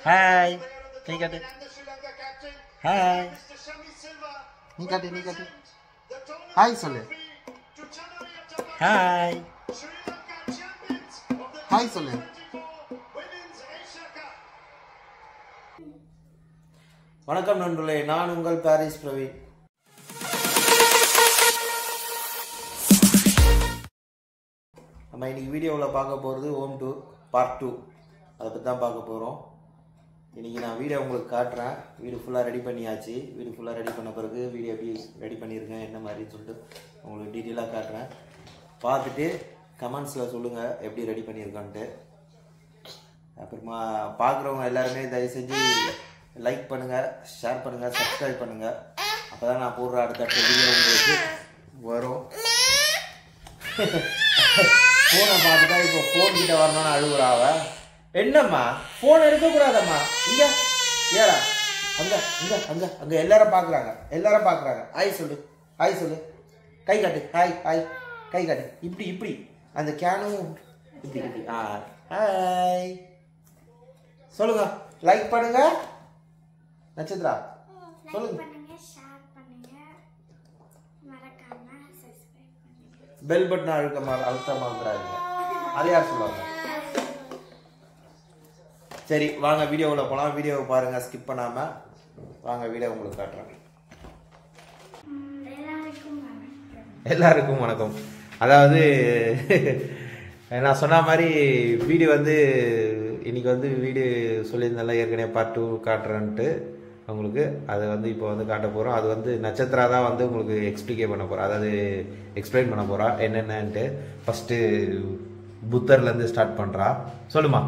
Hi கை காட்டு. Hi நீ காட்டு நீ காட்டு. ஹாய் சொல்லு. ஹாய் ஹாய் சொல்லு. வணக்கம் நண்பர்களே, நான் உங்கள் பாரிஸ் பிரவீன். நம்ம இன்னைக்கு வீடியோவில் பார்க்க போகிறது ஹோம் டூர் பார்ட் 2. அதை பற்றி தான் பார்க்க போகிறோம். இன்றைக்கி நான் வீடியோ உங்களுக்கு காட்டுறேன். வீடு ஃபுல்லாக ரெடி பண்ணியாச்சு. வீடு ஃபுல்லாக ரெடி பண்ண பிறகு வீடியோ எப்படி ரெடி பண்ணியிருக்கேன் என்ன மாதிரின்னு சொல்லிட்டு உங்களுக்கு டீட்டெயிலாக காட்டுறேன். பார்த்துட்டு கமெண்ட்ஸில் சொல்லுங்கள் எப்படி ரெடி பண்ணியிருக்கான்ட்டு. அப்புறமா பார்க்குறவங்க எல்லாருமே தயவு செஞ்சு லைக் பண்ணுங்கள், ஷேர் பண்ணுங்கள், சப்ஸ்கிரைப் பண்ணுங்கள். அப்போ தான் நான் போடுற அடுத்த வீடியோ உங்களுக்கு வரும். ஃபோனை பார்த்துட்டா இப்போ ஃபோன் கிட்ட வரணும்னு அழுகுறாவ. என்னம்மா ஃபோன் எடுக்கக்கூடாதம்மா. இங்கே ஏடா அங்கே இங்கே அங்கே அங்கே எல்லாரும் பார்க்குறாங்க. ஹாய் சொல்லு, ஹாய் சொல்லு, கை காட்டு. ஹாய் ஹாய் கை காட்டு. இப்படி இப்படி அந்த கேனும் இப்படி இப்படி. ஹாய் சொல்லுங்க. லைக் பண்ணுங்க நட்சத்திரா சொல்லுங்க. பெல் பட்டன் அழுத்தமாக்குறாங்க. அதை யார் சொல்லுவாங்க? சரி வாங்க வீடியோவில் போகலாம். வீடியோவை பாருங்கள் ஸ்கிப் பண்ணாமல். வாங்க வீடியோ உங்களுக்கு காட்டுறேன். எல்லாருக்கும் வணக்கம். அதாவது நான் சொன்ன மாதிரி வீடு வந்து இன்னைக்கு வந்து வீடு சொல்லியிருந்தால ஏற்கனவே பார்ட் 2 காட்டுறேன்ட்டு உங்களுக்கு. அதை வந்து இப்போ வந்து காட்ட போகிறோம். அது வந்து நட்சத்திரா தான் வந்து உங்களுக்கு எக்ஸ்பிளிகே பண்ண போகிறோம், அதாவது எக்ஸ்பிளைன் பண்ண போகிறா என்னென்னன்ட்டு. ஃபஸ்ட்டு புத்தர்லேருந்து ஸ்டார்ட் பண்ணுறா. சொல்லுமா.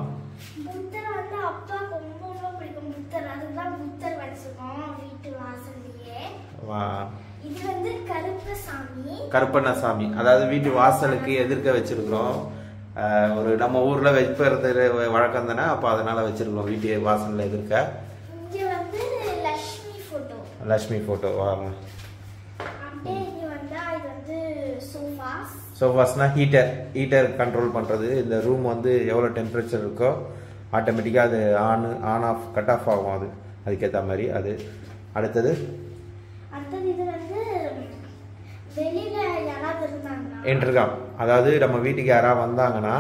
கருப்பண்ணசாமி, அதாவது வீட்டு வாசலுக்கு எதிர்க்க வச்சிருக்கிறோம். ஒரு நம்ம ஊர்ல வைப்பது வழக்கம் தானே, அப்போ அதனால வச்சிருக்கோம் வீட்டு வாசல்ல எதிர்க்க. லட்சுமி போட்டோ. வாங்க. சோஃபாஸ்னா ஹீட்டர் கண்ட்ரோல் பண்றது. இந்த ரூம் வந்து எவ்வளோ டெம்பரேச்சர் இருக்கோ ஆட்டோமேட்டிக்காக அது ஆன் ஆஃப் கட் ஆஃப் ஆகும். அதுக்கேற்ற மாதிரி அது. அடுத்தது என்ட்ருகாம், அதாவது நம்ம வீட்டுக்கு யாராவது வந்தாங்கன்னா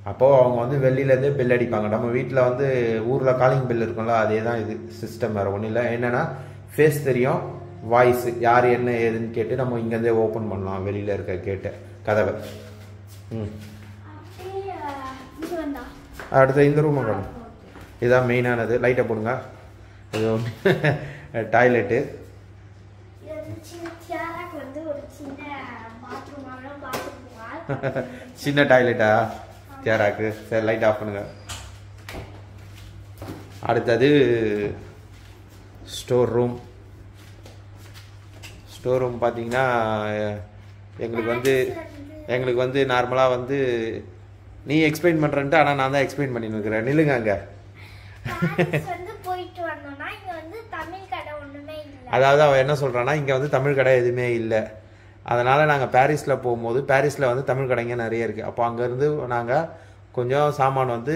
அப்போது அவங்க வந்து வெளியிலேருந்தே பெல் அடிப்பாங்க. நம்ம வீட்டில் வந்து ஊரில் காலிங் பெல் இருக்கும்ல, அதே தான் இது சிஸ்டம். வேறு ஒன்றும் இல்லை. என்னென்னா ஃபேஸ் தெரியும், வாய்ஸ் யார் என்ன ஏதுன்னு கேட்டு நம்ம இங்கேருந்தே ஓப்பன் பண்ணலாம் வெளியில் இருக்க கேட்டு கதவை. அடுத்து இந்த ரூமை காணும். இதுதான் மெயினானது. லைட்டை போடுங்க. இது ஒன்று டாய்லெட்டு. சின்ன டாய்லெட்டா சேராக்கு. சரி லைட் ஆஃப் பண்ணுங்க. அடுத்தது ஸ்டோர் ரூம். ஸ்டோர் ரூம் பார்த்தீங்கன்னா எங்களுக்கு வந்து நார்மலாக வந்து நீ எக்ஸ்பிளைன் பண்ணுறன்ட்டு, ஆனால் நான் தான் எக்ஸ்பிளைன் பண்ணின்னு இருக்கிறேன். நில்லுங்க அங்கே. அதாவது அவள் என்ன சொல்கிறான்னா இங்கே வந்து தமிழ் கடை எதுவுமே இல்லை. அதனால் நாங்கள் பாரிஸில் போகும்போது பாரிஸில் வந்து தமிழ் கடைங்க நிறைய இருக்குது. அப்போ அங்கேருந்து நாங்கள் கொஞ்சம் சாமான் வந்து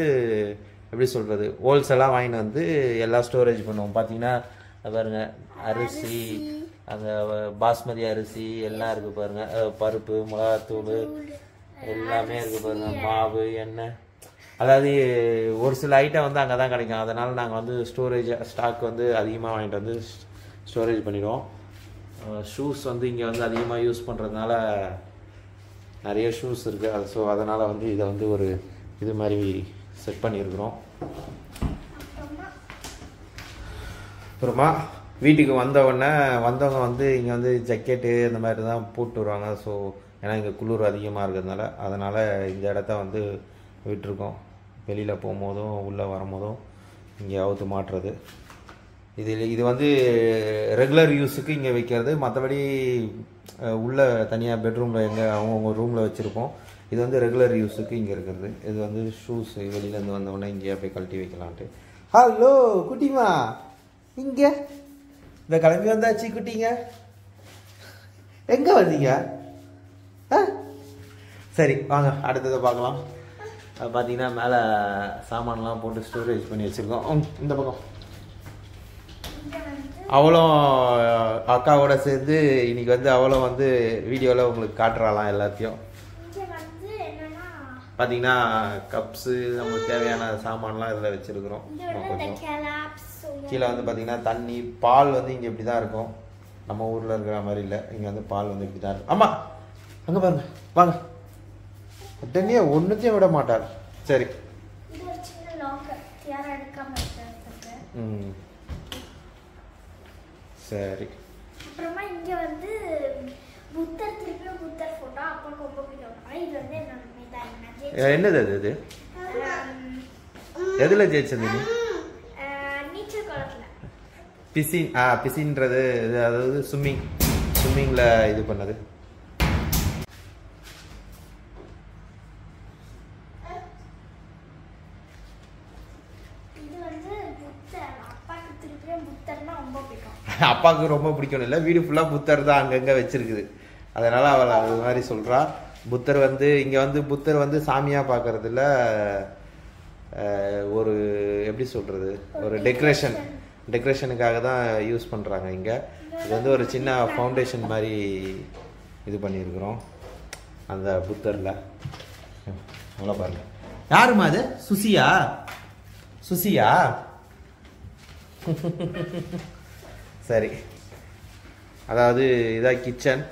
எப்படி சொல்கிறது ஹோல்சேலாக வாங்கிட்டு வந்து எல்லாம் ஸ்டோரேஜ் பண்ணுவோம். பார்த்தீங்கன்னா பாருங்கள் அரிசி, அந்த பாஸ்மதி அரிசி எல்லாம் இருக்குது பாருங்கள். பருப்பு, மிளகாத்தூள் எல்லாமே இருக்குது பாருங்கள். மாவு, எண்ணெய், அதாவது ஒரு சில ஐட்டம் வந்து அங்கே தான் கிடைக்கும். அதனால் நாங்கள் வந்து ஸ்டாக் வந்து அதிகமாக வாங்கிட்டு வந்து ஸ்டோரேஜ் பண்ணிடுவோம். ஷூஸ் வந்து இங்கே வந்து அதிகமாக யூஸ் பண்ணுறதுனால நிறைய ஷூஸ் இருக்குது. ஸோ அதனால் வந்து இதை வந்து ஒரு இது மாதிரி செட் பண்ணியிருக்கிறோம். அப்புறமா வீட்டுக்கு வந்தவங்க வந்து இங்கே வந்து ஜக்கெட்டு இந்த மாதிரி தான் போட்டு வருவாங்க. ஸோ ஏன்னா இங்கே குளிர் அதிகமாக இருக்கிறதுனால அதனால் இந்த இடத்த வந்து விட்டுருக்கோம். வெளியில் போகும்போதும் உள்ளே வரும்போதும் இங்கே அவுத்து மாட்டுறது. இது வந்து ரெகுலர் யூஸுக்கு இங்கே வைக்கிறது. மற்றபடி உள்ளே தனியாக பெட்ரூமில் அவங்கவுங்க ரூமில் வச்சுருப்போம். இது வந்து ரெகுலர் யூஸுக்கு இங்கே இருக்கிறது. இது வந்து ஷூஸ் வெளியிலேருந்து வந்தோடனே இங்கேயே போய் கழட்டி வைக்கலான்ட்டு. ஹலோ குட்டிமா, இங்கே இந்த கிளம்பி வந்தாச்சு குட்டிங்க. எங்கே வந்தீங்க? சரி வாங்க அடுத்ததை பார்க்கலாம். அது பார்த்தீங்கன்னா மேலே சாமான்லாம் போட்டு ஸ்டோரேஜ் பண்ணி வச்சுருக்கோம். இந்த பக்கம் அவளும் அக்காவோட சேர்ந்து இன்னைக்கு வந்து அவளும் வந்து வீடியோவில் உங்களுக்கு காட்டுறாளாம் எல்லாத்தையும். பார்த்தீங்கன்னா கப்ஸு நமக்கு தேவையான சாமான்லாம் இதில் வச்சுருக்குறோம். கொஞ்சம் கீழே வந்து பார்த்தீங்கன்னா தண்ணி பால் வந்து இங்கே இப்படி தான் இருக்கும், நம்ம ஊரில் இருக்கிற மாதிரி இல்லை. இங்கே வந்து பால் வந்து இப்படி தான் இருக்கும். ஆமாம் அங்கே பாருங்க வாங்க, உடனே ஒன்றுத்தையும் விட மாட்டார். சரி சரி. அப்புறமா இங்க வந்து புத்தர் திருப்பியும் புத்தர் போட்டோ அப்பாக்கு ரொம்ப பிடிக்கும். இது வந்து என்னது அது? இது எதுல ஜெயிச்சது நீ? நீச்சல் குளத்துல. பிசின். பிசின்றது அதாவது ஸ்விம்மிங்ல இது பண்ணது. அப்பாவுக்கு ரொம்ப பிடிக்கணும் இல்லை, வீடு ஃபுல்லாக புத்தர் தான் அங்கங்கே வச்சிருக்குது. அதனால அவள் அது மாதிரி சொல்கிறா. புத்தர் வந்து இங்கே வந்து புத்தர் வந்து சாமியாக பார்க்கறதுல ஒரு எப்படி சொல்கிறது, ஒரு டெக்கரேஷனுக்காக தான் யூஸ் பண்ணுறாங்க இங்கே. இது வந்து ஒரு சின்ன ஃபவுண்டேஷன் மாதிரி இது பண்ணியிருக்கிறோம் அந்த புத்தரில். அவ்வளோ பாருங்க. யாருமா அது? சுசியா? சரி, அதாவது இதான் கிச்சன்.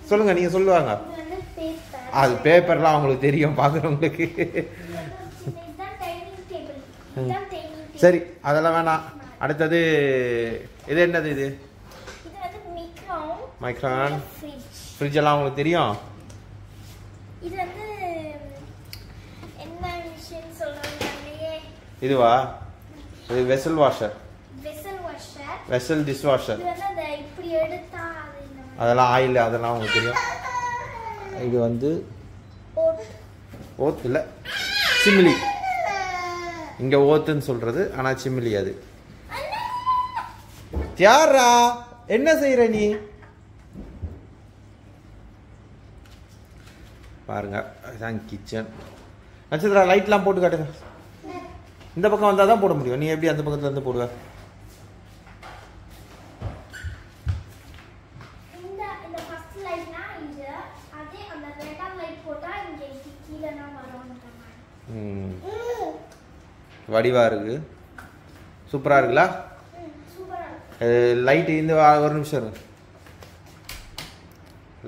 சொல்லுங்க, நீங்க சொல்லுவாங்க. அது பேப்பர்லாம் அவங்களுக்கு தெரியும் பார்க்குறவங்களுக்கு. சரி அதெல்லாம் வேணாம். அடுத்தது இது என்னது? இது மைக்ரான் ஃப்ரிட்ஜ் எல்லாம் அவங்களுக்கு தெரியும். இதுவா? இது vessel washer, vessel dish washer. அதெல்லாம் ஆயில், அதெல்லாம் உங்களுக்கு தெரியும். இது வந்து ஓத் இல்லை, சிமிலி. இங்கே ஓத்துன்னு சொல்கிறது, ஆனால் சிமிலி அது. யாரா என்ன செய்கிற நீ? பாருங்க அதுதான் கிச்சன். நட்சத்திரா லைட்லாம் போட்டு காட்டுங்க. இந்த பக்கம் வந்தால் தான் போட முடியும். நீ எப்படி அந்த பக்கத்துல இருந்து போடுவ? வடிவா இருக்கு, சூப்பரா இருக்குல்ல? லைட் இந்த ஒரு நிமிஷம் இருக்கு.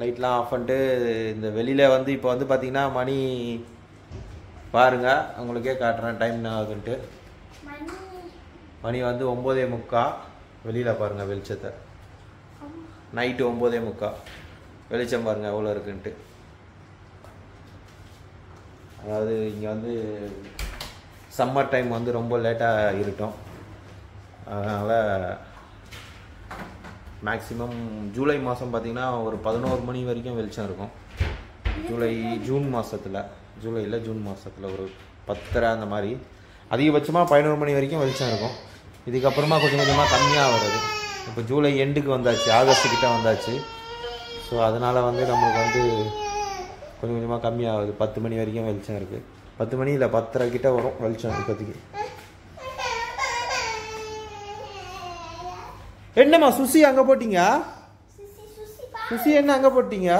லைட்லாம் ஆஃப் பண்ணிட்டு இந்த வெளியில் வந்து இப்போ வந்து பார்த்தீங்கன்னா மணி பாருங்க, உங்களுக்கே காட்டுறேன் டைம் என்ன ஆகுதுன்ட்டு. மணி வந்து 9:45. வெளியில் பாருங்கள் வெளிச்சத்தை. நைட்டு 9:45 வெளிச்சம் பாருங்கள் எவ்வளோ இருக்குன்ட்டு. அதாவது இங்கே வந்து சம்மர் டைம் வந்து ரொம்ப லேட்டாக இருட்டும். அதனால் மேக்ஸிமம் ஜூலை மாதம் பார்த்திங்கன்னா ஒரு 11 மணி வரைக்கும் வெளிச்சம் இருக்கும். ஜூன் மாதத்தில், ஜூலையில் ஜூன் மாதத்தில் ஒரு 10:30 அந்த மாதிரி. அதிகபட்சமாக 11 மணி வரைக்கும் வெளிச்சம் இருக்கும். இதுக்கப்புறமா கொஞ்சம் கொஞ்சமாக கம்மியாக வருது. இப்போ ஜூலை எண்டுக்கு வந்தாச்சு, ஆகஸ்ட் கிட்ட வந்தாச்சு. ஸோ அதனால் வந்து நம்மளுக்கு வந்து கொஞ்சம் கொஞ்சமாக கம்மியாகுது. 10 மணி வரைக்கும் வெளிச்சம் இருக்குது. 10 மணி இல்லை 10:30 கிட்ட வரும் வெளிச்சம் இப்போதைக்கு. என்னம்மா சுசி அங்கே போட்டிங்க? சுசி என்ன அங்கே போட்டீங்க?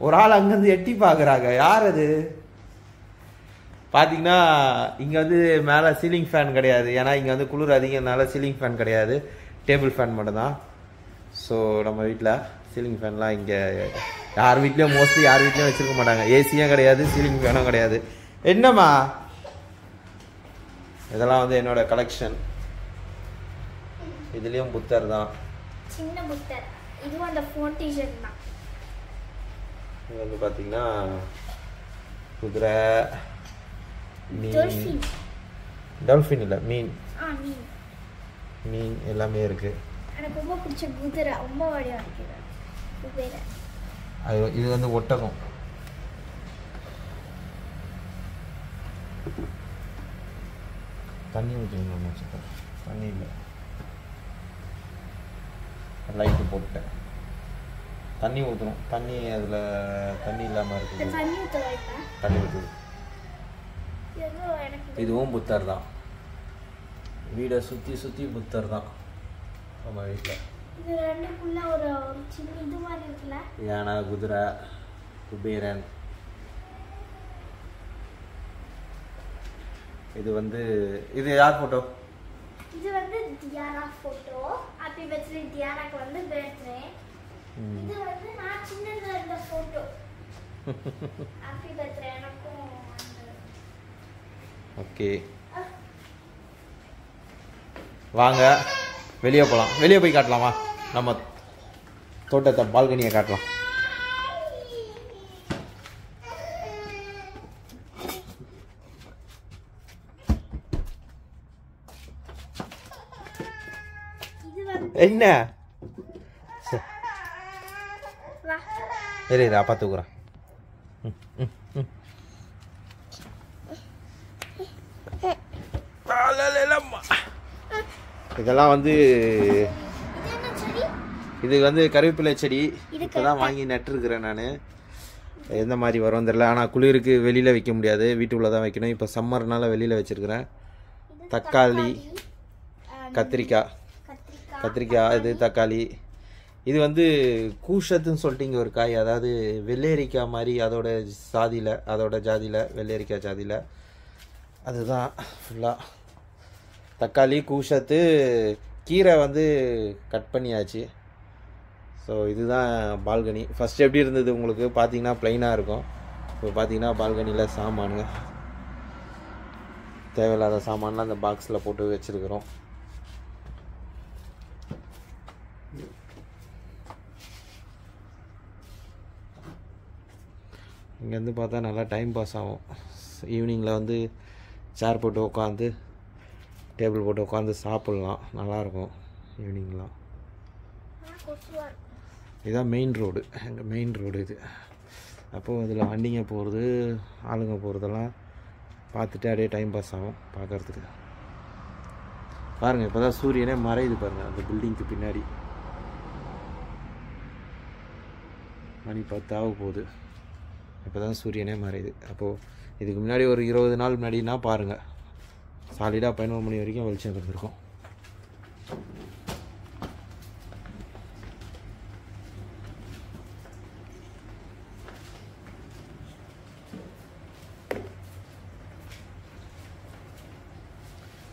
ஒரு ஆள் அங்கேருந்து எட்டி பார்க்குறாங்க. யார் அது? பார்த்தீங்கன்னா இங்கே வந்து மேலே சீலிங் ஃபேன் கிடையாது. ஏன்னா இங்கே வந்து குளிர் அதிகம்னால சீலிங் ஃபேன் கிடையாது, டேபிள் ஃபேன் மட்டும்தான். ஸோ நம்ம வீட்டில் சீலிங் ஃபேன்லாம் இங்கே யார் வீட்லேயும் மோஸ்ட்லி யார் வீட்லேயும் வச்சுருக்க மாட்டாங்க. ஏசியும் கிடையாது, சீலிங் ஃபேனும் கிடையாது. என்னம்மா இதெல்லாம் வந்து என்னோட கலெக்ஷன். இதுலேயும் புத்தர் தான், சின்ன புத்தர். இதுவும் அந்த ஃபோன் டிஷர்ட் தான். இது வந்து பார்த்தீங்கன்னா குதிரை, மீன், டால்ஃபின் இல்லை மீன், மீன் எல்லாமே இருக்கு. எனக்கு ரொம்ப பிடிச்ச குதிரை, ரொம்ப வடிவா இருக்கு குதிரை. இது வந்து ஒட்டகம். தண்ணி ஊற்றிக்கணும், தண்ணி இல்லை, லைட்டு போட்டேன். தண்ணி ஊற்றணும். தண்ணி அதில் தண்ணி இல்லாமல் இருக்குது. தண்ணி ஊற்ற வைப்பேன். தண்ணி ஊற்றுது. இதுவும் புத்தர் தான். வீடை சுற்றி சுற்றி புத்தர் தான் நம்ம வீட்டில். இது ரெண்டுக்குள்ள ஒரு சின்ன இது மாதிரி இருக்குல்ல, யானை, குதிரை, குபேரன். இது வந்து இது யார் ஃபோட்டோ? இது வந்து தியாரா ஃபோட்டோ. ஹாப்பி பர்த்டே தியாராக்கு வந்து பர்த்டே. இது வந்து நான் சின்னதுல இருந்த ஃபோட்டோ. ஹாப்பி பர்த்டே எனக்கும். ஓகே, வாங்க வெளியே போகலாம். வெளியே போய் காட்டலாமா? நம்ம தோட்டத்தை, பால்கனியை காட்டலாம். என்ன இரு அப்பா தூக்குறேன். இதெல்லாம் வந்து இது வந்து கருவேப்பிலை செடி. இப்போதான் வாங்கி நட்டுருக்கிறேன் நான். எந்த மாதிரி வரும் தெரியல. ஆனால் குளிருக்கு வெளியில் வைக்க முடியாது, வீட்டுக்குள்ளே தான் வைக்கணும். இப்போ சம்மர்னால வெளியில் வச்சுருக்கிறேன். தக்காளி, கத்திரிக்காய், இது தக்காளி. இது வந்து கூஷத்துன்னு சொல்லிட்டு இங்கே ஒரு காய், அதாவது வெள்ளரிக்காய் மாதிரி, அதோட ஜாதியில் வெள்ளரிக்காய் ஜாதியில். அதுதான் ஃபுல்லாக தக்காளி கூஷத்து. கீரை வந்து கட் பண்ணியாச்சு. ஸோ இதுதான் பால்கனி. ஃபஸ்ட்டு எப்படி இருந்தது உங்களுக்கு பார்த்தீங்கன்னா ப்ளைனாக இருக்கும். இப்போ பார்த்தீங்கன்னா பால்கனியில் சாமானுங்க, தேவையில்லாத சாமான்லாம் அந்த பாக்ஸில் போட்டு வச்சுருக்குறோம். இங்கேருந்து பார்த்தா நல்லா டைம் பாஸ் ஆகும். ஈவினிங்கில் வந்து சேர் போட்டு உட்காந்து, டேபிள் போட்டு உட்காந்து சாப்பிட்லாம், நல்லாயிருக்கும் ஈவினிங்லாம். இதுதான் மெயின் ரோடு, எங்கள் மெயின் ரோடு இது. அப்போது அதில் வண்டிங்க போகிறது, ஆளுங்க போகிறதெல்லாம் பார்த்துட்டு அப்படியே டைம் பாஸ் ஆகும் பார்க்குறதுக்கு. பாருங்கள், இப்போ தான் சூரியனே மறையுது பாருங்கள் அந்த பில்டிங்க்கு பின்னாடி. மணி 10 ஆக போகுது. இப்போ தான் சூரியனே மறையுது. அப்போது இதுக்கு முன்னாடி ஒரு 20 நாள் முன்னாடினா பாருங்கள், சாலிடாக 11 மணி வரைக்கும் வெளிச்சம் இருந்திருக்கும்.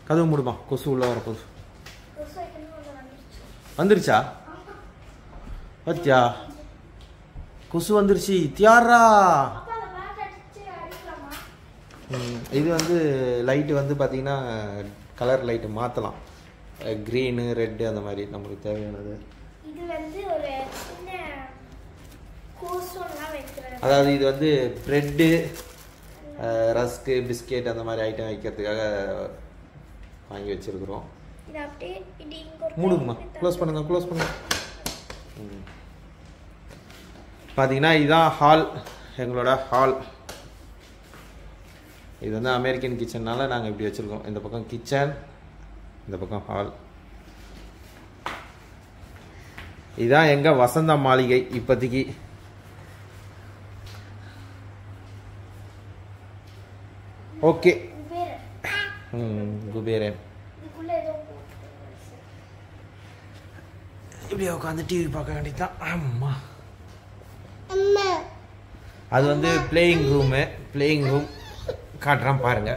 கதவு மூடுமா, கொசு உள்ள வரப்போகுது. வந்துருச்சா? பத்தியா, கொசு வந்துருச்சு. தியாரா, இது வந்து லைட்டு வந்து பார்த்தீங்கன்னா கலர் லைட்டு மாற்றலாம். க்ரீனு, ரெட்டு, அந்த மாதிரி நம்மளுக்கு தேவையானது. அதாவது இது வந்து ப்ரெட்டு, ரஸ்க்கு, பிஸ்கெட் அந்த மாதிரி ஐட்டம் வைக்கிறதுக்காக வாங்கி வச்சுருக்குறோம். மூடுங்கம்மா, க்ளோஸ் பண்ணுங்க. பார்த்தீங்கன்னா இதுதான் ஹால், எங்களோட ஹால். இது வந்து அமெரிக்கன் கிச்சன்னால நாங்கள் இப்படி வச்சுருக்கோம். இந்த பக்கம் கிச்சன், இந்த பக்கம் ஹால். இதுதான் எங்கள் வசந்த மாளிகை இப்போதைக்கு. ஓகே, குபேரன். இப்படியே உட்காந்து டிவி பார்க்க வேண்டியதுதான். ஆமா, அது வந்து பிளேயிங் ரூம் காட்டுறான் பாருங்க.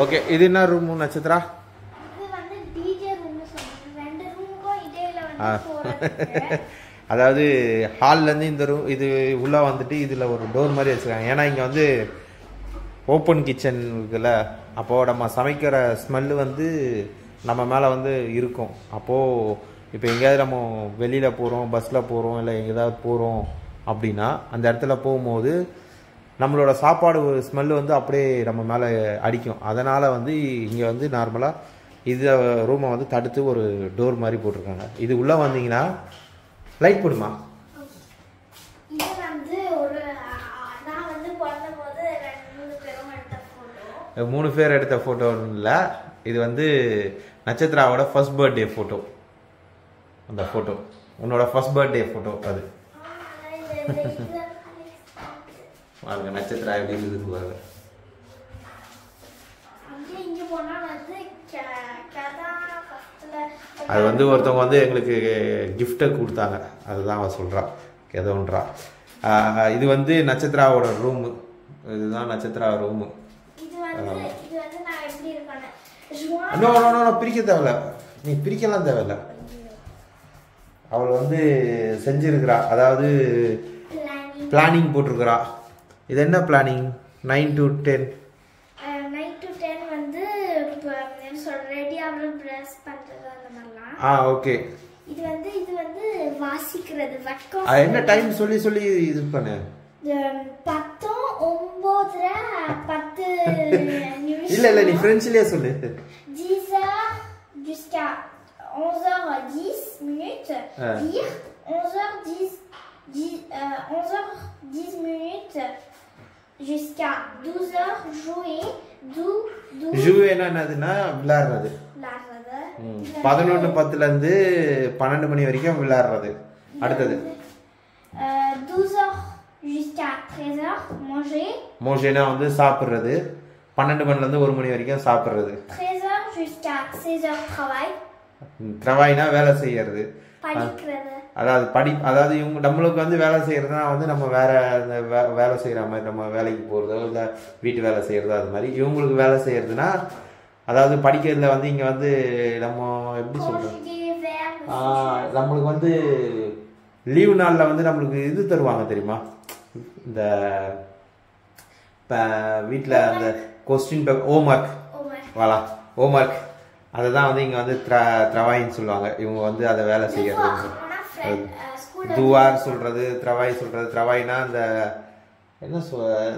ஓகே இது என்ன ரூம் நட்சத்திரா? இது வந்து டிஜே ரூம்னு சொல்றாங்க. ரெண்டு ரூமுக்கும் இடையில வந்து போறதுக்கு. அதாவது ஹால்ல இருந்து இந்த ரூம் இது உள்ள வந்துட்டு இதுல ஒரு டோர் மாதிரி வச்சிருக்காங்க. ஏன்னா இங்க வந்து ஓப்பன் கிச்சன் இருக்குல்ல, அப்போ நம்ம சமைக்கிற ஸ்மெல்லு வந்து நம்ம மேலே வந்து இருக்கும். அப்போது இப்போ எங்கேயாவது நம்ம வெளியில் போகிறோம், பஸ்ஸில் போகிறோம், இல்லை எங்கேயாவது போகிறோம் அப்படின்னா அந்த இடத்துல போகும்போது நம்மளோட சாப்பாடு ஒரு ஸ்மெல்லு வந்து அப்படியே நம்ம மேலே அடிக்கும். அதனால் வந்து இங்கே வந்து நார்மலாக இது ரூமை வந்து தடுத்து ஒரு டோர் மாதிரி போட்டிருக்காங்க. இது உள்ளே வந்தீங்கன்னா லைட் போடுமா? இது வந்து ஒரு நான் வந்து பிறந்தபோது 3 பேரும் எடுத்த ஃபோட்டோ. 3 பேர் எடுத்த ஃபோட்டோன்னு இல்லை, இது வந்து நட்சத்திராவோட ஃபர்ஸ்ட் பர்த்டே ஃபோட்டோ. அந்த ஃபோட்டோ உன்னோட ஃபர்ஸ்ட் பர்த்டே ஃபோட்டோ அது. பாருங்க நட்சத்திரா எப்படி இருக்குது பாருங்க. அது வந்து ஒருத்தவங்க வந்து எங்களுக்கு கிஃப்டை கொடுத்தாங்க, அதுதான் அவன் சொல்கிறான் எதோன்றா. இது வந்து நட்சத்திராவோட ரூமு, இதுதான் நட்சத்திரா ரூமு. பிரிக்க தேவையில்ல, நீ பிரிக்கலாம் தேவையில்ல. அவள் வந்து செஞ்சிருக்கிறா, அதாவது பிளானிங் போட்டிருக்கிறா. இது என்ன பிளானிங்? 9 to 10 வந்து ரெடி ஆகுற பிரஸ் பண்றது அந்த மாதிரிலாம். ஓகே. இது வந்து வாசிக்கிறது வட்டம். என்ன டைம் சொல்லி சொல்லி இது பண்ணு. 10 9 10 நிமிஷம். இல்ல நீ பிரெஞ்சிலே சொல்லு. 10h jusqu'à 11h10 minutes. Lire 11h10 minutes jusqu'à 12h jouer. ஜூவேனா என்னதுன்னா விளையாடுறது. 11:10ல இருந்து 12 மணி வரைக்கும் விளையாடுறது. அடுத்தது 12h jusqu'à 13h manger. மோஜேனா வந்து சாப்பிடுறது. 12 மணில இருந்து 1 மணி வரைக்கும் சாப்பிடுறது. 13h jusqu'à 16h travail. travailனா வேலை செய்யறது. படிக்கிறது. அதாவது இவங்க நம்மளுக்கு வந்து வேலை செய்யறதுனா வந்து நம்ம வேற வேலை செய்யற மாதிரி நம்ம வேலைக்கு போறதோ இல்ல வீட்டு வேலை செய்யறதோ அது மாதிரி. இவங்களுக்கு வேலை செய்யறதுனா அதாவது படிக்கிறதுல வந்து இங்க வந்து நம்ம எப்படி சொல்றது, நம்மளுக்கு வந்து லீவு நாள்ல வந்து நம்மளுக்கு இது தருவாங்க தெரியுமா, இந்த வீட்டில் அந்த கொஸ்டின் பேப்பர் ஹோம்ஒர்க் வாலா ஹோம்ஒர்க், அதை தான் வந்து இங்கே வந்து த்ரவாயின்னு சொல்லுவாங்க. இவங்க வந்து அதை வேலை செய்யறது. துவார் சொல்றது, த்ரவாய் சொல்றது. த்ரவாய்னா அந்த என்ன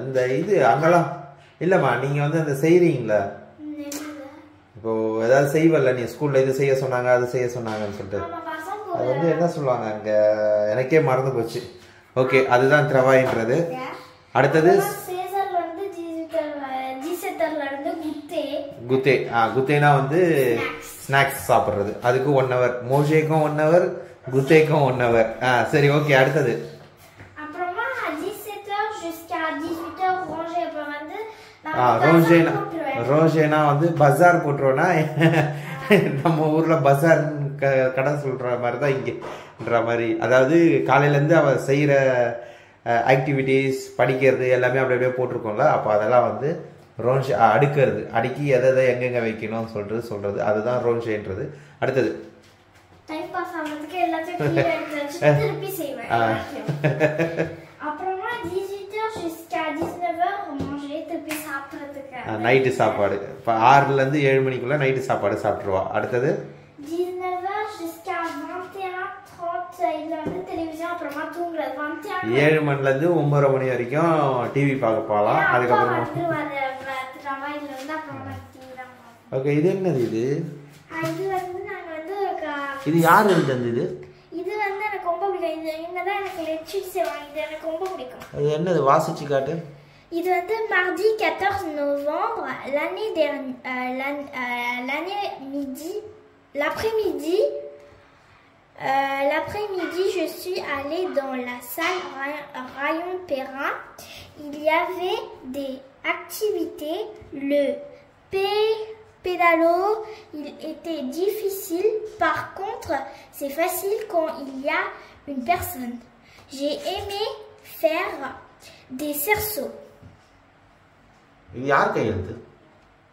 இந்த இது அங்கெல்லாம் இல்லைம்மா, நீங்கள் வந்து அந்த செய்கிறீங்களா இப்போ ஏதாவது செய்வல்ல, நீ ஸ்கூலில் இது செய்ய சொன்னாங்க அது செய்ய சொன்னாங்கன்னு சொல்லிட்டு அது வந்து என்ன சொல்லுவாங்க அங்கே, எனக்கே மறந்து போச்சு. ஓகே, அதுதான் த்ரவாயின்றது. அடுத்தது குத்தே. குத்தேனா வந்து ஸ்நாக்ஸ் சாப்பிட்றது. அதுக்கு 1 hour. மோஜேக்கும் 1 hour, குத்தேக்கும் 1 hour. சரி ஓகே. அடுத்தது ரோஜேனா வந்து பஜார் போட்டுருவோம்னா நம்ம ஊர்ல பஜார் கடை சொல்ற மாதிரி தான் இங்கன்ற மாதிரி. அதாவது காலையில இருந்து அவ செய்யற ஆக்டிவிட்டிஸ் படிக்கிறது எல்லாமே அப்படியே போட்டிருக்கோம்ல, அப்போ அதெல்லாம் வந்து ரோன்ஷே அடுக்கிறது, அடுக்கி எதை எங்கெங்க வைக்கணும்னு சொல்றது அதுதான் ரோன்ஷேன்றது. அடுத்தது டைம் பாஸ் ஆகிறதுக்கு எல்லாத்தையும் திருப்பி செய்வேன். அப்புறமா 18h jusqu'à 19h manger, திருப்பி சாப்பிடுறதுக்கு நைட்டு சாப்பாடு. இப்போ 6ல இருந்து 7 மணிக்குள்ள நைட்டு சாப்பாடு சாப்பிட்டுருவா. அடுத்தது 19h jusqu'à 21h30 இது வந்து டெலிவிஷன். அப்புறமா தூங்குறது. 7 மணில இருந்து 9:30 மணி வரைக்கும் டிவி பார்க்க போகலாம். அதுக்கப்புறம் ஓகே. இது என்னது? இது யார் எழுதுனது? இது வந்து எனக்கு ரொம்ப பிடிக்கும். இவங்க தான் எனக்கு லெக்சர் செய்வாங்க. எனக்கு ரொம்ப பிடிக்கும். அது என்னது? வாசிச்சு காட்டு. இது வந்து mardi 14 novembre l'année midi, l'après-midi. L'après-midi, je suis allée dans la salle Rayon Perrin. Il y avait des activités. Le pédalo, il était difficile. Par contre, c'est facile quand il y a une personne. J'ai aimé faire des cerceaux. இது யார் கையெழுத்து?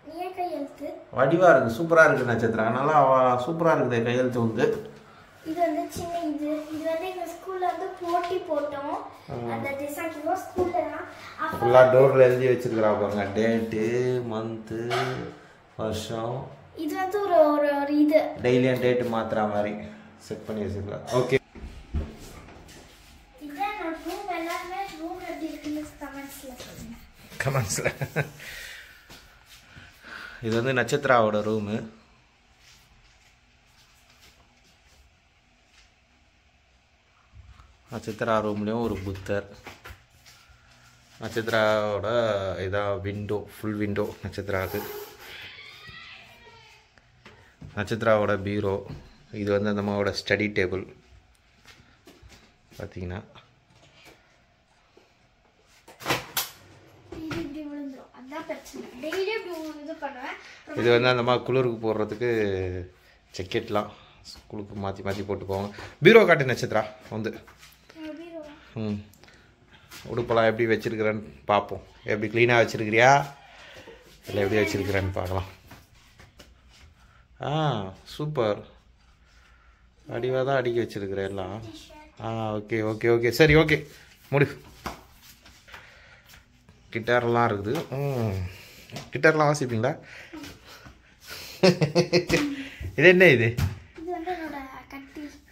நீயே கையெழுத்து வடிவா இருக்கு, சூப்பரா இருக்கு நட்சத்திரம். நல்லா சூப்பரா இருக்குது கையெழுத்து வந்து. இது வந்து சின்ன இது வந்து எங்க ஸ்கூல்ல வந்து போட்டி போட்டோம். அந்த டிசைன் ஸ்கூல்ல தான் ஃபுல்லா டோர்ல எழுதி வச்சிருக்கா பாருங்க, டேட், மந்த், வருஷம். இது வந்து ஒரு இது டெய்லியும் டேட் மாத்துற மாதிரி செட் பண்ணி வச்சிருக்கா. ஓகே, இதான் நான் ரூம் எல்லாமே ரூம் எப்படி இருக்குன்னு கமெண்ட்ஸ்ல இது வந்து நட்சத்திராவோட ரூமு. நட்சத்திரா ரூம்லேயும் ஒரு புத்தர். நட்சத்திராவோட இதாக விண்டோ, ஃபுல் விண்டோ நட்சத்திராவுக்கு. நட்சத்திராவோட பீரோ. இது வந்து அந்த அம்மாவோட ஸ்டடி டேபிள் பார்த்தீங்கன்னா. இது வந்து அந்த மாதிரி குளிருக்கு போடுறதுக்கு ஜக்கெட்லாம் ஸ்கூலுக்கு மாற்றி மாற்றி போட்டு போவாங்க. பீரோ காட்டு நட்சத்திரா வந்து. உடுப்பெல்லாம் எப்படி வச்சுருக்கிறேன்னு பார்ப்போம். எப்படி க்ளீனாக வச்சுருக்கிறியா இல்லை எப்படி வச்சுருக்கிறேன்னு பார்க்கலாம். சூப்பர், அடிவாக தான் அடிக்க வச்சுருக்கிறேன் எல்லாம். ஓகே ஓகே ஓகே, சரி ஓகே, முடி. கிட்டார்லாம் இருக்குது. கிட்டார்லாம் வாசிப்பீங்களா? இது என்ன இது?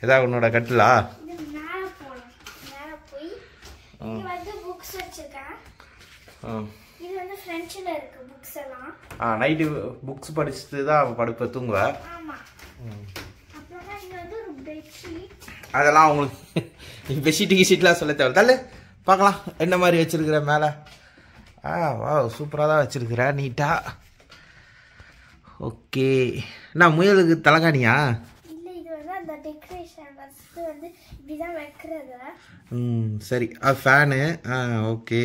இதா உன்னோட கட்டிலா? நைட்டு புக்ஸ் படிச்சுட்டு தான் படுப்ப தூங்குவ. அதெல்லாம் உங்களுக்கு பெட்ஷீட்டு கிஷீட்லாம் சொல்ல தேவை தள்ளு பார்க்கலாம் என்ன மாதிரி வச்சிருக்கிற மேலே. வா சூப்பராக தான் வச்சிருக்கிற, நீட்டா. ஓகே, நான் முயலுக்கு தலைகாணியா? சரி, ஃபேனு. ஓகே,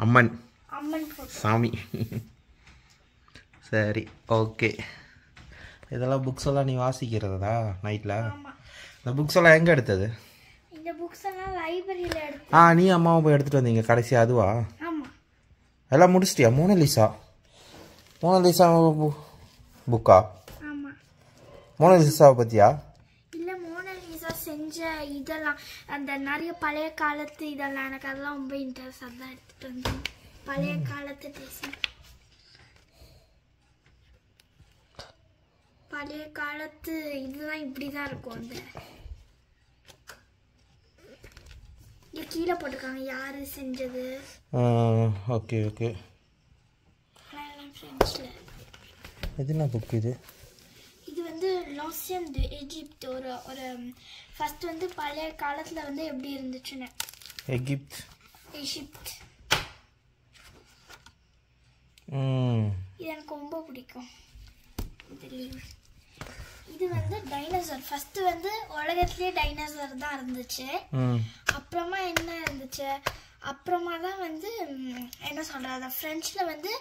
அம்மன் சாமி. சரி ஓகே. இதெல்லாம் புக்ஸ் எல்லாம் நீ வாசிக்கிறதா நைட்டில்? இந்த புக்ஸ் எல்லாம் எங்கே எடுத்தது? இந்த புக்ஸ் எல்லாம் லைப்ரரியில எடுத்து. நீ அம்மாவும் போய் எடுத்துகிட்டு வந்தீங்க கடைசி, அதுவா? எல்லாம் முடிச்சிட்டியா? மோனலிசா புக்கா? மோனலிசாவை பற்றியா? இல்லை, மோனலிசா செஞ்ச இதெல்லாம் அந்த நிறைய பழைய காலத்து இதெல்லாம் எனக்கு அதெல்லாம் ரொம்ப இன்ட்ரெஸ்ட். அதான் எடுத்துகிட்டு வந்தேன், பழைய காலத்து டிசைன், பழைய காலத்து இதெல்லாம் இப்படி தான் இருக்கும். அந்த இங்கே கீழே போட்டிருக்காங்க யாரு செஞ்சது. Okay okay. ஃப்ரெண்ட்ஸில் இது என்ன புக் இது? இது வந்து லாசியன் டு எஜிப்ட். ஒரு ஃபர்ஸ்ட் வந்து பழைய காலத்தில் வந்து எப்படி இருந்துச்சுன்னு. எகிப்த். இது எனக்கு ரொம்ப பிடிக்கும். இது வந்து டைனோசர். ஃபர்ஸ்ட் வந்து உலகத்திலே டைனோசர் தான் இருந்துச்சு. அப்புறமா என்ன இருந்துச்சு, அப்புறமா தான் வந்து என்ன சொல்றது, ஃப்ரெஞ்சில் வந்து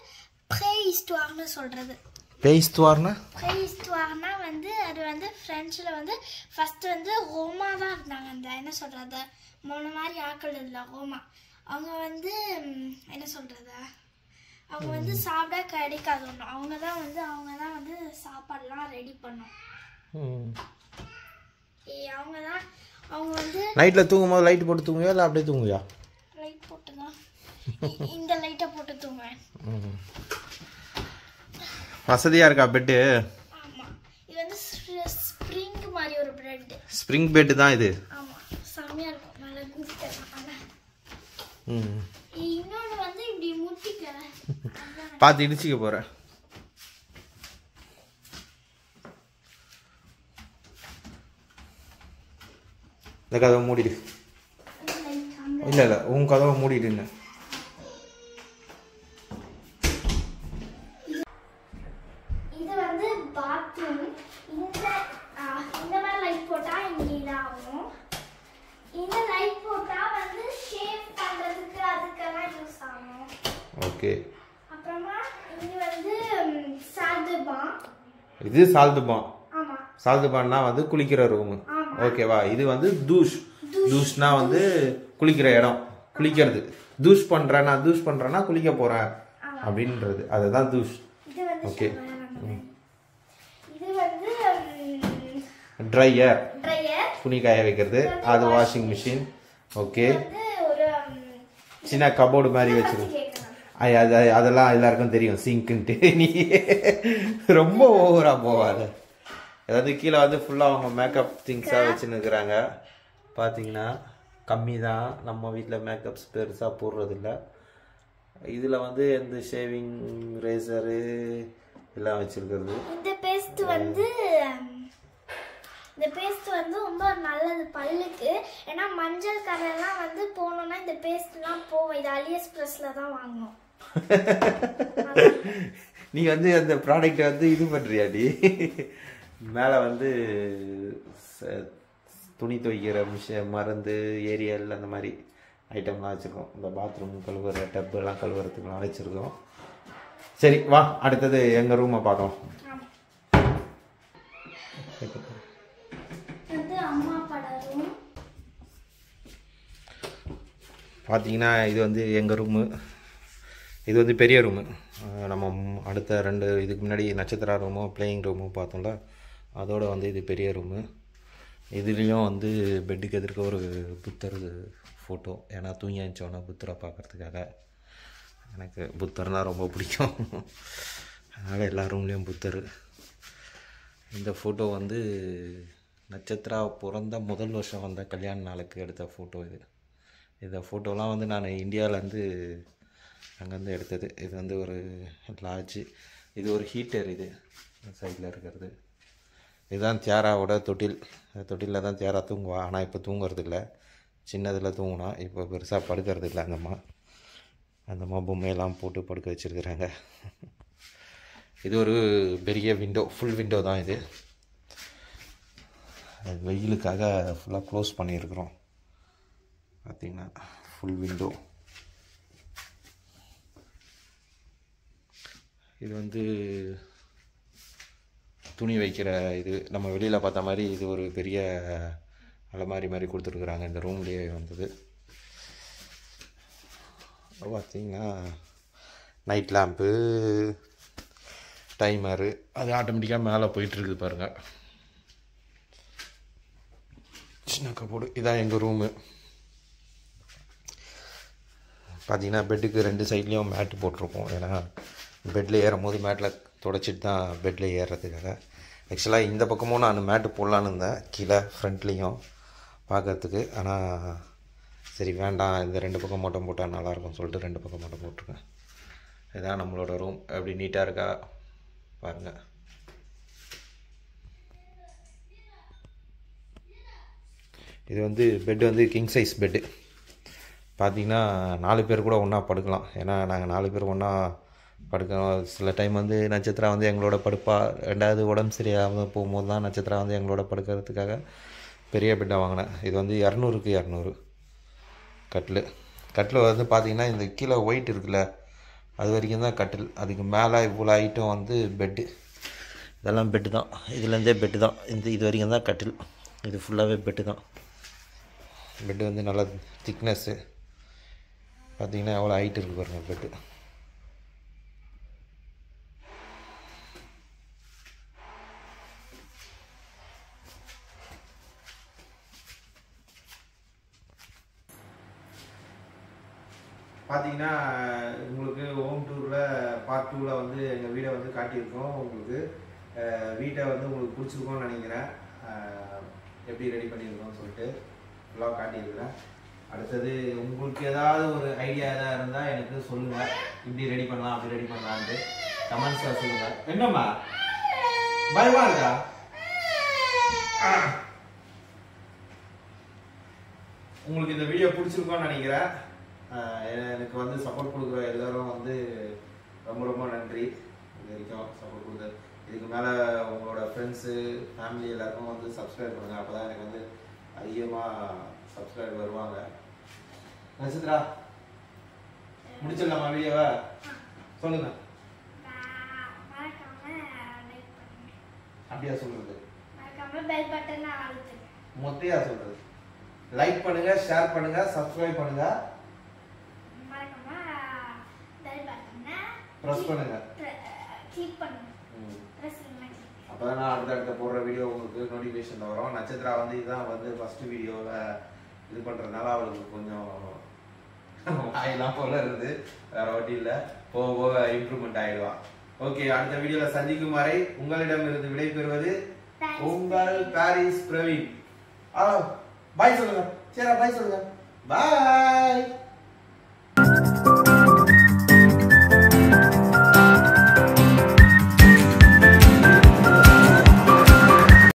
ப்ரேஹிஸ்டார்னு சொல்றது. ப்ரேஹிஸ்டார்னா வந்து அது வந்து ஃப்ரெஞ்சில் வந்து ஃபர்ஸ்ட் வந்து ரோமா தான் இருந்தாங்க. அந்த என்ன சொல்றது, மூணு மாதிரி ஆக்கள் இல்லை, ரோமா. அவங்க வந்து என்ன சொல்றது, அவங்க வந்து சாப்பிட கிடைக்காது ஒன்றும். அவங்க தான் வந்து சாப்பாடுலாம் ரெடி பண்ணோம். அவங்க வந்து நைட்டில் தூங்கும்போது லைட் போட்டு தூங்குவியா இல்லை அப்படியே தூங்குவியா? லைட் போட்டு தான், இந்த லைட்டை போட்டு தூங்குவேன். வசதியாக இருக்கா பெட்டு? ஆமாம், இது வந்து ஸ்ப்ரிங் மாதிரி ஒரு பெட். ஸ்ப்ரிங் பெட்டு தான் இது. ஆமாம், செம்மையாக இருக்கும், நல்லா குடிக்கலாம். இன்னொன்று வந்து இப்படி முட்டிக்க பார்த்து இடிச்சிக்க போகிறேன். இந்த கதவை மூடிடு. இல்லை உன் கதவை மூடிடுன்னு. இது வந்து பாத்ரூம். இந்த மாதிரி லைட் போட்டா இங்க இதாகும். இந்த லைட் போட்டா வந்து ஷேப் பண்றதுக்கு அதுக்கெல்லாம் யூஸ் ஆகும். ஓகே. அப்புறமா இங்க வந்து சால்துபான். இது சால்துபான். ஆமா, சால்துபான்னா வந்து குளிக்கிற ரூம். ஓகேவா? இது வந்து தூஷ்னா வந்து குளிக்கிற இடம், குளிக்கிறது. தூஷ் பண்றேன்னா குளிக்க போறேன் அப்படின்றது அதுதான் தூஷ். இது வந்து ஓகே. இது வந்து ட்ரையர், ட்ரையர், துணி காய வைக்கிறது. அது வாஷிங் மிஷின். ஓகே. வந்து ஒரு சின்ன கபோர்டு மாதிரி வச்சிருக்கு. அதெல்லாம் எல்லாருக்கும் தெரியும் சிங்க்குன்ட்டு. நீ ரொம்ப ஓவரா போவாத. அதாவது கீழே வந்து ஃபுல்லாக அவங்க மேக்கப் திங்ஸாக வச்சுன்னு இருக்கிறாங்க. பார்த்தீங்கன்னா கம்மி தான், நம்ம வீட்டில் மேக்கப்ஸ் பெருசாக போடுறதில்ல. இதில் வந்து இந்த ஷேவிங் ரேசரு எல்லாம் வச்சுருக்கிறது. இந்த பேஸ்ட் வந்து ரொம்ப நல்லது பல்லுக்கு. ஏன்னா மஞ்சள் கரையெல்லாம் வந்து போனோம்னா இந்த பேஸ்ட்லாம் போவோம். இது AliExpressல தான் வாங்கணும். நீ வந்து அந்த ப்ராடக்ட் வந்து இது பண்ணுறியாடி, மேலே வந்து துணி துவைக்கிற மருந்து, ஏரியல் அந்த மாதிரி ஐட்டம்லாம் வச்சுருக்கோம். இந்த பாத்ரூம் கழுவுற டப்பெல்லாம் கழுவுறதுக்குலாம் வச்சுருக்கோம். சரி வா, அடுத்தது எங்கள் ரூமை பார்க்கலாம். பார்த்தீங்கன்னா இது வந்து எங்கள் ரூமு. இது வந்து பெரிய ரூமு. நம்ம அடுத்த 2 இதுக்கு முன்னாடி நட்சத்திரா ரூமும் பிளேயிங் ரூமும் பார்த்தோம்ல, அதோடு வந்து இது பெரிய ரூமு. இதுலேயும் வந்து பெட்டுக்கு எதிர்க்க ஒரு புத்தர் ஃபோட்டோ. ஏன்னா தூங்கி அனுப்பிச்சோன்னா புத்தரை பார்க்குறதுக்காக. எனக்கு புத்தர்னால் ரொம்ப பிடிக்கும். அதனால் எல்லா ரூம்லேயும் புத்தர். இந்த ஃபோட்டோ வந்து நட்சத்திரா பிறந்த முதல் வருஷம் வந்த கல்யாண நாளுக்கு எடுத்த ஃபோட்டோ இது. இந்த ஃபோட்டோலாம் வந்து நான் இந்தியாவிலேருந்து அங்கேருந்து எடுத்தது. இது வந்து ஒரு லாட்ஜு. இது ஒரு ஹீட்டர். இது சைடில் இருக்கிறது இதுதான் தியாராவோட தொட்டில். தொட்டிலில் தான் தியாரா தூங்குவா. ஆனால் இப்போ தூங்குறது இல்லை. சின்னதில் தூங்கினா, இப்போ பெருசாக படுக்கிறது இல்லை. அந்தம்மா பொம்மையெல்லாம் போட்டு படுக்க வச்சுருக்குறாங்க. இது ஒரு பெரிய விண்டோ, ஃபுல் விண்டோ தான் இது. வெயிலுக்காக ஃபுல்லாக க்ளோஸ் பண்ணியிருக்கிறோம். பார்த்திங்கன்னா ஃபுல் விண்டோ. இது வந்து துணி வைக்கிற இது. நம்ம வெளியில் பார்த்த மாதிரி இது ஒரு பெரிய அலமாரி மாதிரி கொடுத்துருக்குறாங்க. இந்த ரூம்லேயே வந்தது. பார்த்திங்கன்னா நைட் லேம்ப்பு, டைமரு, அது ஆட்டோமேட்டிக்காக மேலே போயிட்டுருக்குது பாருங்கள். சின்ன கபோர்டு. இதான் எங்கள் ரூமு. பார்த்திங்கன்னா பெட்டுக்கு 2 சைட்லேயும் மேட்டு போட்டிருக்கோம். ஏன்னா பெட்டில் ஏறும்போது மேட்டில் தொடச்சிட்டு தான் பெட்டில் ஏறுறதுக்காக. ஆக்சுவலாக இந்த பக்கமும் நான் மேட்டு போடலான்னு இருந்தேன், கீழே ஃப்ரண்ட்லேயும் பார்க்கறதுக்கு. ஆனால் சரி வேண்டாம், இந்த 2 பக்கம் மட்டும் போட்டால் நல்லாயிருக்கும்னு சொல்லிட்டு 2 பக்கம் மட்டும் போட்டிருக்கேன். இதுதான் நம்மளோட ரூம். எப்படி நீட்டாக இருக்கா பாருங்கள். இது வந்து பெட்டு வந்து கிங் சைஸ் பெட்டு. பார்த்திங்கன்னா 4 பேர் கூட ஒன்றா படுக்கலாம். ஏன்னா நாங்கள் 4 பேர் ஒன்றா படுக்கிறோம். சில டைம் வந்து நட்சத்திரா வந்து எங்களோட படுப்பா. 2வது உடம்பு சரியாக போகும்போது தான் நட்சத்திரா வந்து எங்களோட படுக்கிறதுக்காக பெரிய பெட்டை வாங்கினேன். இது வந்து 200க்கு 200 கட்டில் வந்து பார்த்திங்கன்னா இந்த கீழே ஒயிட் இருக்குல்ல, அது வரைக்கும் தான் கட்டில். அதுக்கு மேலே இவ்வளோ ஐட்டம் வந்து பெட்டு. இதெல்லாம் பெட்டு தான். இதுலேருந்தே பெட்டு தான். இது வரைக்கும் தான் கட்டில். இது ஃபுல்லாகவே பெட்டு தான். பெட்டு வந்து நல்லா திக்னஸ்ஸு. பார்த்திங்கன்னா எவ்வளோ ஹைட் இருக்குது பாருங்கள் பெட்டு. பார்த்தீங்கன்னா உங்களுக்கு ஹோம் டூரில் பார்ட் 2ல் வந்து எங்கள் வீடை வந்து காட்டியிருக்கோம். உங்களுக்கு வீட்டை வந்து உங்களுக்கு பிடிச்சிருக்கோன்னு நினைக்கிறேன். எப்படி ரெடி பண்ணியிருக்கோம்னு சொல்லிட்டு ஃபுல்லாக காட்டியிருக்கிறேன். அடுத்தது உங்களுக்கு ஏதாவது ஒரு ஐடியா எதாவது இருந்தால் எனக்கு சொல்லுங்கள். இப்படி ரெடி பண்ணலாம், அப்படி ரெடி பண்ணலான்ட்டு கமெண்ட்ஸில் சொல்லுங்கள். என்னம்மா பயமா இருக்கா? உங்களுக்கு இந்த வீடியோ பிடிச்சிருக்கோன்னு நினைக்கிறேன். எனக்கு வந்து சப்போர்ட் கொடுக்குற எல்லோரும் வந்து ரொம்ப ரொம்ப நன்றி. இது வரைக்கும் சப்போர்ட் கொடுக்குறது. இதுக்கு மேலே உங்களோட ஃப்ரெண்ட்ஸு, ஃபேமிலி எல்லாருக்கும் வந்து சப்ஸ்கிரைப் பண்ணுங்கள். அப்போ தான் எனக்கு வந்து அதிகமாக சப்ஸ்கிரைப் வருவாங்க. நட்சத்திரா முடிச்சிடலாமா வீடியோவை? சொல்லுங்க. அப்படியா சொல்றது? மொத்தையா சொல்றது? லைக் பண்ணுங்க, ஷேர் பண்ணுங்க, சப்ஸ்கிரைப் பண்ணுங்க, பிரஸ் பண்ணுங்க. கிளிக் பண்ணுங்க. பிரஸ் பண்ணுங்க. அப்பதான் நான் அடுத்த போடுற வீடியோ உங்களுக்கு நோட்டிஃபிகேஷன் வரும். நட்சத்திரா வந்து இதுதான் வந்து ஃபர்ஸ்ட் வீடியோல இது பண்றதுனால அவளுக்கு கொஞ்சம் வாயெல்லாம் போல இருந்து வேற வட்டி இல்ல. போக போக இம்ப்ரூவ்மெண்ட் ஆயிடுவா. ஓகே, அடுத்த வீடியோல சந்திக்கும் வரை உங்களிடம் இருந்து விடைபெறுவது உங்கள் பாரிஸ் பிரவீன். பாய் சொல்லுங்க. சரி, பாய் சொல்லுங்க. பாய்.